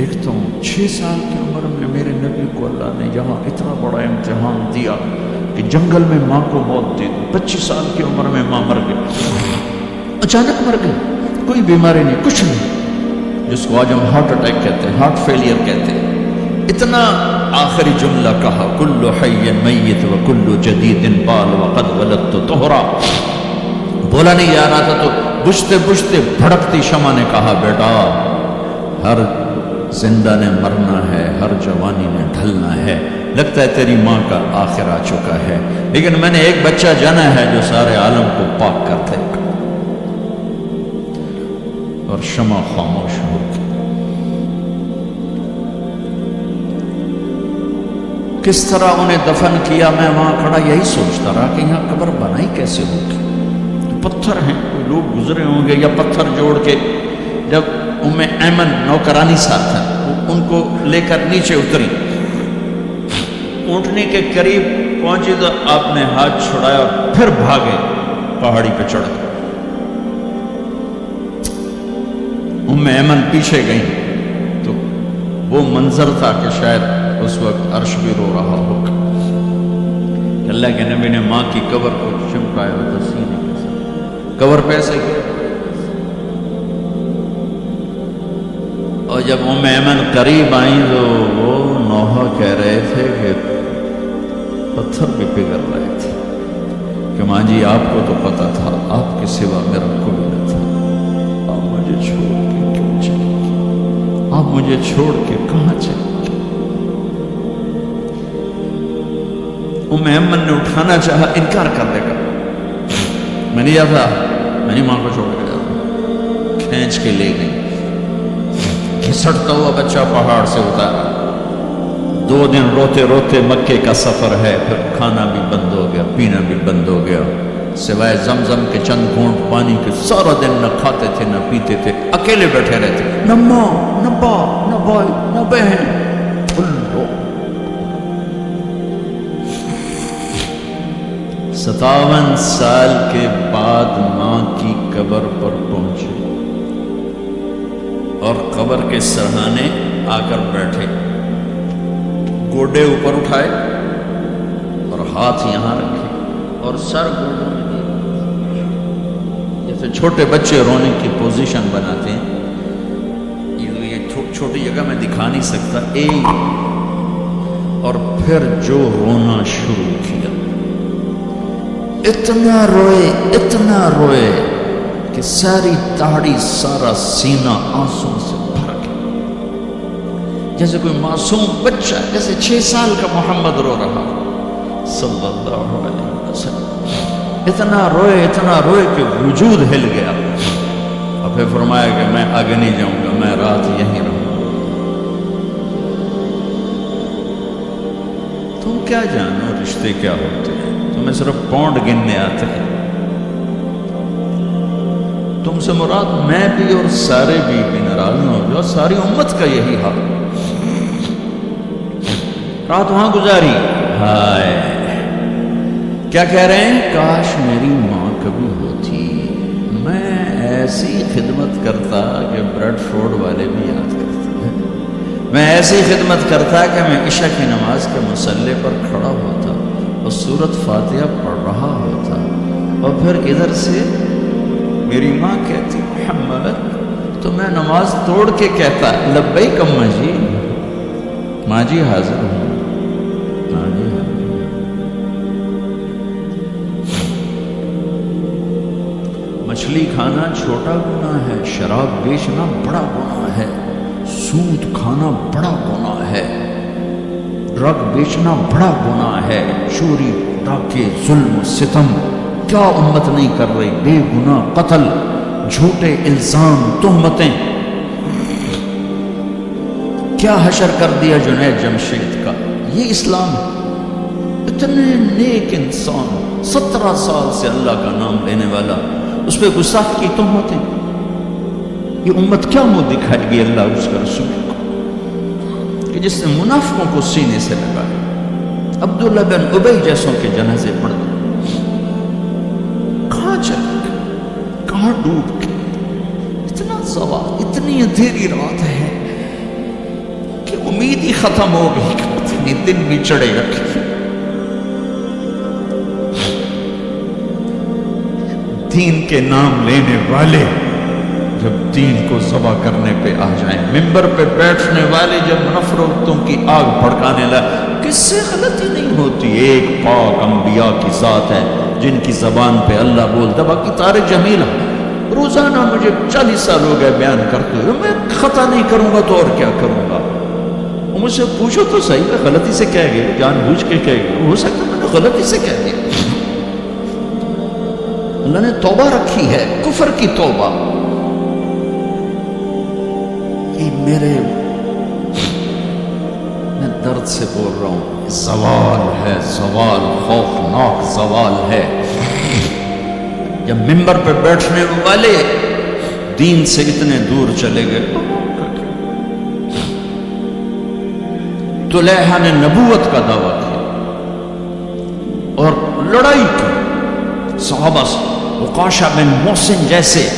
دیکھتا ہوں 6 سال کی عمر میں میرے نبی کو اللہ نے یہاں اتنا بڑا امتحان دیا کہ جنگل میں ماں کو موت دے دی. 25 سال کی عمر میں ماں مر گئی، اچانک مر گئی، کوئی بیماری نہیں، کچھ نہیں، جس کو آج ہم ہارٹ اٹیک کہتے ہیں، ہارٹ فیلئر کہتے ہیں. اتنا آخری جملہ کہا کل حی میت و کل جدید بال وقد ولدت طہرا. بولا نہیں جا رہا تھا تو بجھتے بجھتے بھڑکتی شمع نے کہا بیٹا ہر زندہ نے مرنا ہے، ہر جوانی نے ڈھلنا ہے، لگتا ہے تیری ماں کا آخر آ چکا ہے، لیکن میں نے ایک بچہ جانا ہے جو سارے عالم کو پاک کر دے گا. اور شمع خاموش ہو گئی. کس طرح انہیں دفن کیا میں وہاں کھڑا یہی سوچتا رہا کہ یہاں قبر بنائی کیسے ہوگی. پتھر ہیں، کوئی لوگ گزرے ہوں گے یا پتھر جوڑ کے. جب ایمن نوکرانی ساتھ ہے ان کو لے کر نیچے اتری، اونٹنی کے قریب پہنچی تو آپ نے ہاتھ چھڑایا اور پھر بھاگے، پہاڑی پہ چڑھ گئے. ایمن پیچھے گئی تو وہ منظر تھا کہ شاید اس وقت عرش بھی رو رہا ہوگا. اللہ کے نبی نے ماں کی قبر کو چمٹایا ہوتا سینے کے ساتھ، قبر پہ ایسے گیا. اور جب ایمن قریب آئیں تو وہ نوحہ کہہ رہے تھے کہ پتھر بھی پگھل رہے تھے کہ ماں جی آپ کو تو پتا تھا آپ کے سوا میرا کوئی نہ تھا، آپ مجھے چھوڑ کے کیوں چلے گئے، آپ مجھے چھوڑ کے کہاں چلے گئے. ایمن نے اٹھانا چاہا، انکار کر دے گا، میں نہیں جاتا، میں نہیں ماں کو چھوڑ کے جاتا. کھینچ کے لے گئی، گھسٹتا ہوا بچہ پہاڑ سے اتارا. 2 دن روتے روتے مکے کا سفر ہے، پھر کھانا بھی بند ہو گیا، پینا بھی بند ہو گیا، سوائے زمزم کے چند گھونٹ پانی کے سارا دن نہ کھاتے تھے نہ پیتے تھے، اکیلے بیٹھے رہتے، نہ ماں نہ باپ نہ بھائی نہ بہن. 57 سال کے بعد ماں کی قبر پر پہنچے اور قبر کے سرہانے آ کر بیٹھے، گوڈے اوپر اٹھائے اور ہاتھ یہاں رکھے اور سر گوڈوں میں دیا، جیسے چھوٹے بچے رونے کی پوزیشن بناتے ہیں. یہ چھوٹی جگہ میں دکھا نہیں سکتا. اور پھر جو رونا شروع کیا، اتنا روئے کہ ساری داڑھی سارا سینہ آنسوں سے بھر گیا، جیسے کوئی معصوم بچہ، جیسے 6 سال کا محمد رو رہا صلی اللہ علیہ وسلم. اتنا روئے کہ وجود ہل گیا. اور پھر فرمایا کہ میں آگے نہیں جاؤں گا، میں رات یہیں رہوں گا. تم کیا جانو رشتے کیا ہوتے ہیں، تمہیں صرف پاؤنڈ گننے آتے ہیں. تم سے مراد میں بھی اور سارے بھی ناراض نہ ہو جاؤ، ساری امت کا یہی حال. رات وہاں گزاری، ہائے کیا کہہ رہے ہیں، کاش میری ماں کبھی ہوتی، میں ایسی خدمت کرتا کہ بریڈ فورڈ والے بھی یاد کرتے ہیں، میں ایسی خدمت کرتا کہ میں عشاء کی نماز کے مصلے پر کھڑا ہوتا اور سورۃ فاتحہ پڑھ رہا ہوتا، اور پھر ادھر سے میری ماں کہتی محمد، تو میں نماز توڑ کے کہتا لبیک اماں جی، ماں جی حاضر ہوں، ماں جی حاضر. مچھلی کھانا چھوٹا گناہ ہے، شراب بیچنا بڑا گناہ ہے، سود کھانا بڑا گناہ ہے، ڈرگ بیچنا بڑا گناہ ہے، چوری ڈاکے ظلم و ستم کیا امت نہیں کر رہی، بے گناہ قتل، جھوٹے الزام، تہمتیں. کیا حشر کر دیا جنید جمشید کا، یہ اسلام ہے. اتنے نیک انسان، 17 سال سے اللہ کا نام لینے والا، اس پہ گستاخ کی تہمتیں. یہ امت کیا منہ دکھائے گی اللہ اس کا رسول کو، کہ جس نے منافقوں کو سینے سے لگایا، عبداللہ بن ابی جیسوں کے جنازے پڑھ گئے. کہاں چل گئے، کہاں ڈوب گئے، اتنا زوال، اتنی اندھیری رات ہے، کہ امید ہی ختم ہو گئی کہ پتہ نہیں دن بھی چڑھے گا. دین کے نام لینے والے جب دین کو ذبح کرنے پہ آ جائیں، ممبر پہ بیٹھنے والے جب نفرتوں کی آگ بھڑکانے لگے، کس سے غلطی نہیں ہوتی. ایک پاک انبیاء کی ذات ہے جن کی زبان پہ اللہ بولتا. باقی طارق جمیل روزانہ مجھے 40 سال ہو گئے بیان کرتے ہوئے، میں خطا نہیں کروں گا تو اور کیا کروں گا. مجھ سے پوچھو تو صحیح، میں غلطی سے کہہ گیا، جان بوجھ کے کہہ گیا، ہو سکتا میں نے غلطی سے کہہ دیا. اللہ نے توبہ رکھی ہے، کفر کی توبہ. میرے میں درد سے بول رہا ہوں، زوال ہے، زوال خوفناک زوال ہے. جب ممبر پہ بیٹھنے والے دین سے اتنے دور چلے گئے. طلحہ نے نبوت کا دعویٰ کیا اور لڑائی کی صحابہ سے. عکاشہ بن محسن جیسے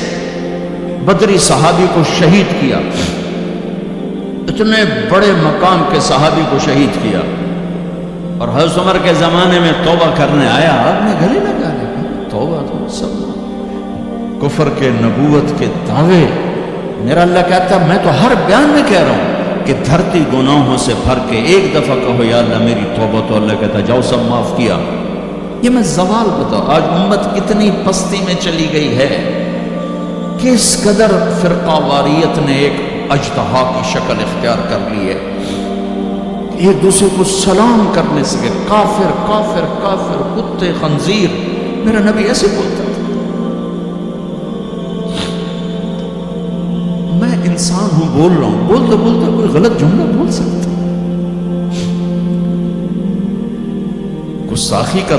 بدری صحابی کو شہید کیا، اتنے بڑے مقام کے صحابی کو شہید کیا. اور حضرت عمر کے زمانے میں توبہ کرنے آیا، آپ نے گلے لگا لیا توبہ تو سب کفر کے نبوت کے دعوے. میرا اللہ کہتا ہے میں تو ہر بیان میں کہہ رہا ہوں کہ دھرتی گناہوں سے بھر کے ایک دفعہ کہو یا اللہ میری توبہ، تو اللہ کہتا ہے جاؤ سب معاف کیا. یہ میں زوال بتاؤ. آج امت کتنی پستی میں چلی گئی ہے، کس قدر فرقہ واریت نے ایک اجتہا کی شکل اختیار کر لی ہے. ایک دوسرے کو سلام کرنے سے کافر کافر کافر، کتے خنزیر. میرا نبی ایسے بولتا تھا. میں انسان ہوں، بول رہا ہوں، بولتا بولتا کوئی غلط جملہ بول سکتا. گستاخی کا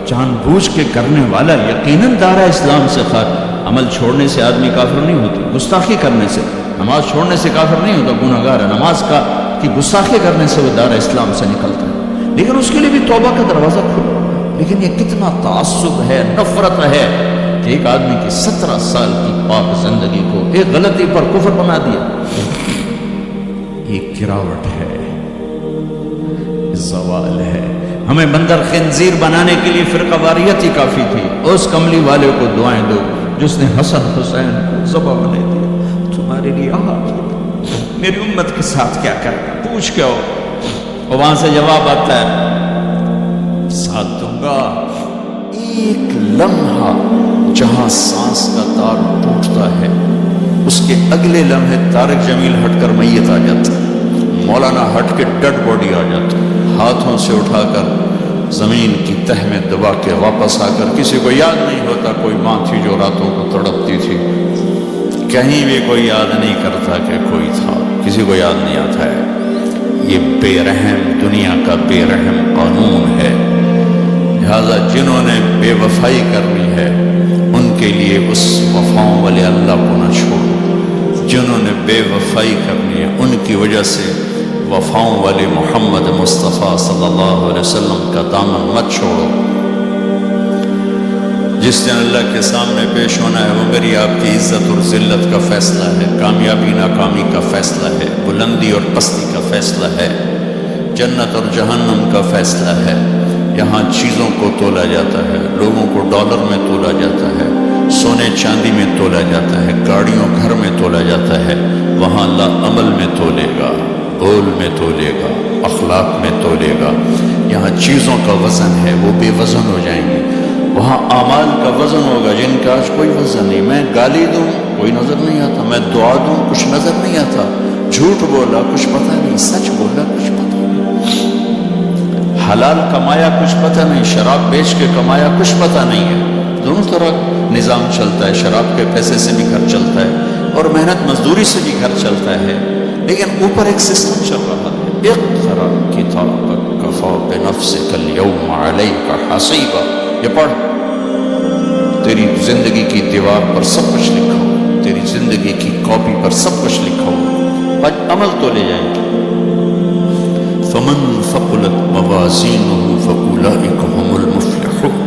جان بوجھ کے کرنے والا یقیناً دارہ اسلام سے خارج. عمل چھوڑنے سے آدمی کافر نہیں ہوتی، گستاخی کرنے سے. نماز چھوڑنے سے کافر نہیں ہوتا، گناہ گار ہے. نماز کی گستاخی کرنے سے وہ دارہ اسلام سے نکلتا ہے، لیکن اس کے لیے بھی توبہ کا دروازہ کھلا. لیکن یہ کتنا تعصب ہے، نفرت ہے کہ ایک آدمی کی 17 سال کی پاک زندگی کو ایک غلطی پر کفر بنا دیا. یہ گراوٹ ہے، زوال ہے. ہمیں بندر خنزیر بنانے کے لیے فرقہ واریت ہی کافی تھی. اس کملی والے کو دعائیں دو جس نے حسن حسین کو ذبح بنا دیا. تمہارے لیے میری امت کے ساتھ کیا کر پوچھ کے ہو. اور وہاں سے جواب آتا ہے ساتھ دوں گا. ایک لمحہ جہاں سانس کا تار ٹوٹتا ہے، اس کے اگلے لمحے طارق جمیل ہٹ کر میت آ جاتا، مولانا ہٹ کے ڈیڈ باڈی آ جاتا. ہاتھوں سے اٹھا کر زمین کی تہ میں دبا کے واپس آ کر کسی کو یاد نہیں ہوتا کوئی ماں تھی جو راتوں کو تڑپتی تھی. کہیں بھی کوئی یاد نہیں کرتا کہ کوئی تھا، کسی کو یاد نہیں آتا ہے. یہ بے رحم دنیا کا بے رحم قانون ہے. لہذا جنہوں نے بے وفائی کرنی ہے ان کے لیے اس وفاؤں والے اللہ کو نہ چھوڑو. جنہوں نے بے وفائی کرنی ہے ان کی وجہ سے وفاؤں والے محمد مصطفیٰ صلی اللہ علیہ وسلم کا دامن مت چھوڑو. جس دن اللہ کے سامنے پیش ہونا ہے وہ میری آپ کی عزت اور ذلت کا فیصلہ ہے، کامیابی ناکامی کا فیصلہ ہے، بلندی اور پستی کا فیصلہ ہے، جنت اور جہنم کا فیصلہ ہے. یہاں چیزوں کو تولا جاتا ہے، لوگوں کو ڈالر میں تولا جاتا ہے، سونے چاندی میں تولا جاتا ہے، گاڑیوں گھر میں تولا جاتا ہے. وہاں اللہ عمل میں تولے گا، بول میں تولے گا، اخلاق میں تولے گا. یہاں چیزوں کا وزن ہے، وہ بے وزن ہو جائیں گے. وہاں اعمال کا وزن ہوگا جن کا آج کوئی وزن نہیں. میں گالی دوں کوئی نظر نہیں آتا، میں دعا دوں کچھ نظر نہیں آتا، جھوٹ بولا کچھ پتہ نہیں، سچ بولا کچھ پتہ نہیں، حلال کمایا کچھ پتہ نہیں، شراب بیچ کے کمایا کچھ پتہ نہیں ہے. دونوں طرح نظام چلتا ہے. شراب کے پیسے سے بھی گھر چلتا ہے اور محنت مزدوری سے بھی گھر چلتا ہے. لیکن اوپر ایک سسٹم چل رہا ہے. اقرأ کتابک کفی بنفسک اليوم علیک حسیبا. یہ پڑھ، تیری زندگی کی دیوار پر سب کچھ لکھا ہو، تیری زندگی کی کاپی پر سب کچھ لکھا ہو. آج عمل تو لے جائیں گے. فمن ثقلت موازینہ فاولئک هم المفلحون.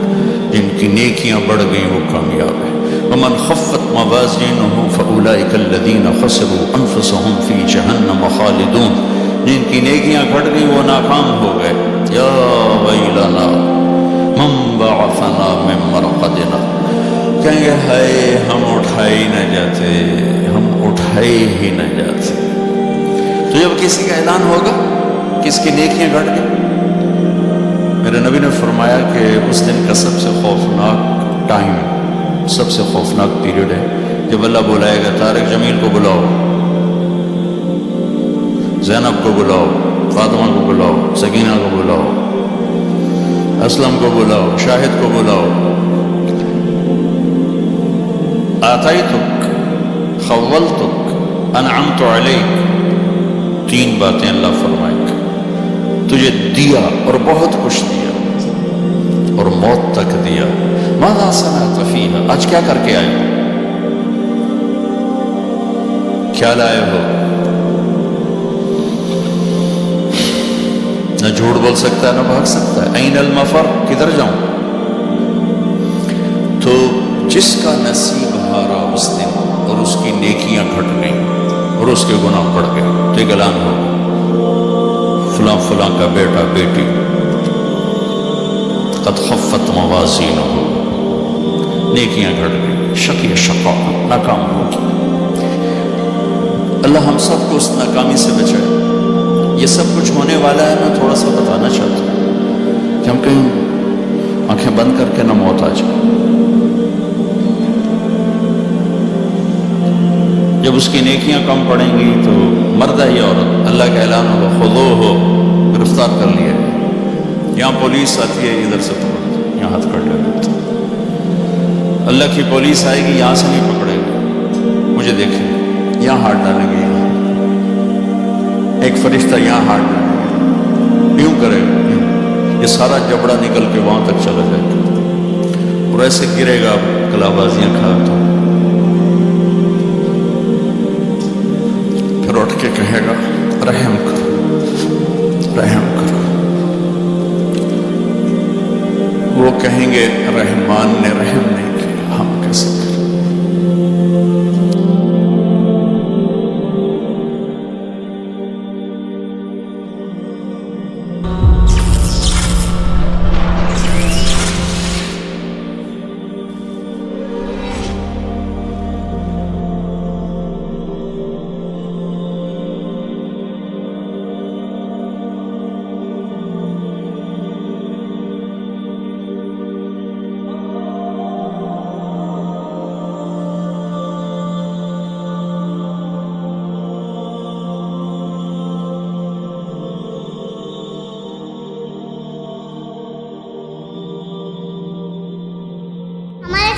جن کی نیکیاں بڑھ گئیں وہ کامیاب ہیں. ومن خفت موازینہ فاولئک الذین خسروا انفسهم فی جہنم خالدون. جن کی نیکیاں گھٹ گئی وہ ناکام ہو گئے. یا ویلنا من بعثنا من مرقدنا، کہیں گے ہائے ہم اٹھائے ہی نہ جاتے، ہم اٹھائے ہی نہ جاتے. تو جب کسی کا اعلان ہوگا کس کی نیکیاں گھٹ گئی، میرے نبی نے فرمایا کہ اس دن کا سب سے خوفناک ٹائم، سب سے خوفناک پیریڈ ہے جب اللہ بلائے گا طارق جمیل کو بلاؤ، زینب کو بلاؤ، فاطمہ کو بلاؤ، سکینہ کو بلاؤ، اسلم کو بلاؤ، شاہد کو بلاؤ. آتیتک، خولتک، انعمت علیک، تین باتیں اللہ فرمائے گا. تجھے دیا اور بہت کچھ دیا اور موت تک دیا. ماذا صنعت فیہا، آج کیا کر کے آئے ہو، کیا لائے ہو؟ نہ جھوٹ بول سکتا ہے نہ بھاگ سکتا ہے. این المفر، کدھر جاؤں؟ تو جس کا نصیب ہارا اس دن اور اس کی نیکیاں گھٹ گئیں اور اس کے گناہ بڑھ گئے تو ایک اعلان ہو، فلاں فلاں کا بیٹا بیٹی قد خفت موازینہ، نیکیاں گھٹ گئی، شقی شقا، ناکام ہو گیا. اللہ ہم سب کو اس ناکامی سے بچائے. یہ سب کچھ ہونے والا ہے. میں تھوڑا سا بتانا چاہتا ہوں کہ ہم کہیں آنکھیں بند کر کے نہ موت آ جائے. جب اس کی نیکیاں کم پڑیں گی تو مرد ہے یا عورت، اللہ کا اعلان ہوگا خذوہ، گرفتار کر لیا. یہاں پولیس آتی ہے، ادھر سے پکڑ، یہاں ہاتھ کر لیتے. اللہ کی پولیس آئے گی، یہاں سے نہیں پکڑے گی. مجھے دیکھیں، یہاں ہاتھ ڈالیں گے، یہاں ایک فرشتہ یہاں ہاتھ ڈالیں گے، یوں کرے گا، یہ سارا جبڑا نکل کے وہاں تک چلا جائے گا اور ایسے گرے گا کلا بازیاں کھا. تو پھر اٹھ کے کہے گا رحم کرو، رحم کرو. وہ کہیں گے رحمان نے رحم نہیں کیا، ہم کیسے کریں؟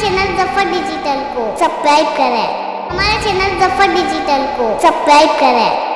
چینل ظفر ڈیجیٹل کو سبسکرائب کریں. ہمارے چینل ظفر ڈیجیٹل کو سبسکرائب کریں.